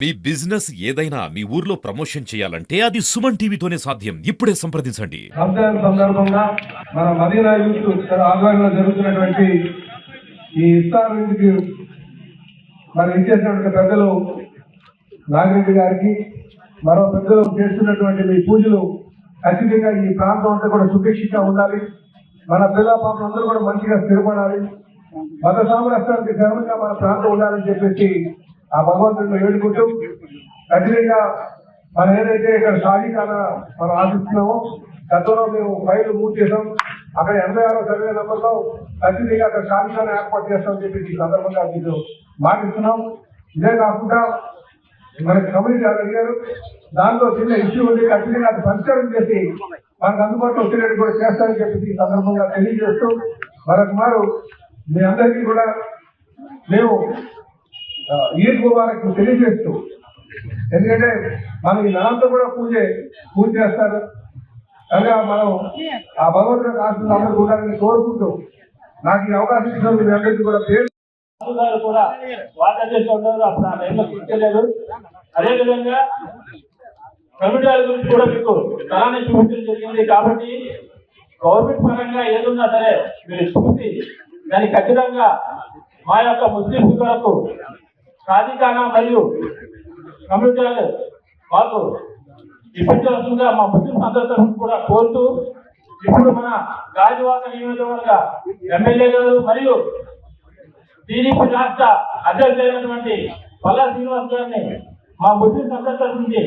మీ business ఏదైనా మీ ఊర్లో promotion చేయాలంటే అది సుమన్ టీవీతోనే సాధ్యం. ఇప్పుడే సంప్రదించండి. రంజాన్ సందర్భంగా మన మదీనా యూత్ ఆధ్వర్యంలో జరుగుతున్నటువంటి ఈ ఇఫ్తార్ విందుకి మరి ఇచ్చేసినటువంటి పెద్దలు నాగిరెడ్డి గారికి, మరో పెద్దలు చేస్తున్నటువంటి మీ పూజలు ఖచ్చితంగా ఈ ప్రాంతం అంతా కూడా సుభిక్షంగా ఉండాలి. మన పిల్ల పాపం అందరూ కూడా మంచిగా స్థిరపడాలి. మత సామరస్యానికి క్షేమంగా మన ప్రాంతం ఉండాలని చెప్పేసి ఆ భగవంతుడిని వేడుకుంటూ ఖచ్చితంగా మనం ఏదైతే ఇక్కడ షాదీఖానా మనం ఆశిస్తున్నామో, గతంలో మేము ఫైల్ మూవ్ చేసాం. అక్కడ 86వ సర్వే నెంబర్లో ఖచ్చితంగా అక్కడ షాదీఖానా ఏర్పాటు చేస్తామని చెప్పి ఈ సందర్భంగా మీకు మాటిస్తున్నాం. ఇదే కాకుండా మనకి కమ్యూనిటీ అడిగారు, దాంట్లో చిన్న ఇష్యూ ఉంది, ఖచ్చితంగా అది పరిష్కారం చేసి మనకు అందుబాటులో వచ్చేటట్టు కూడా చేస్తారని చెప్పి ఈ సందర్భంగా తెలియజేస్తూ మరొక మారు మీ అందరికీ కూడా మేము ఈద్ ముబారక్ తెలియజేస్తూ, ఎందుకంటే మనం ఈ నెలంతా కూడా పూజ చేస్తారు కనుక మనం ఆ భగవంతుడి ఆశలు అందరూ ఉండాలని కోరుకుంటూ నాకు ఈ అవకాశం ఇచ్చిన మీ అందరికీ కూడా పేరు కూడా వాటా చేస్తూ ఉంటారు. అప్పుడు ఆ టైంలో గుర్తులేదు. అదేవిధంగా కమిటీల గురించి కూడా మీకు తలాన్ని చూపించడం జరిగింది. కాబట్టి గవర్నమెంట్ పరంగా ఏదున్నా సరే మీరు చూసి దాన్ని ఖచ్చితంగా మా యొక్క ముస్లిం సోదరులకు షాదీఖానా మరియు కమ్యూనిటీలు మాకు ఇప్పించవలసిందిగా మా ముస్లిం సందర్శన కూడా కోరుతూ, ఇప్పుడు మన గాజువాక నియోజకవర్గ ఎమ్మెల్యే గారు మరియు టీడీపీ రాష్ట్ర అధ్యక్షులైనటువంటి పల్లా శ్రీనివాస్ గారిని మా ముస్లిం సందర్శన నుంచి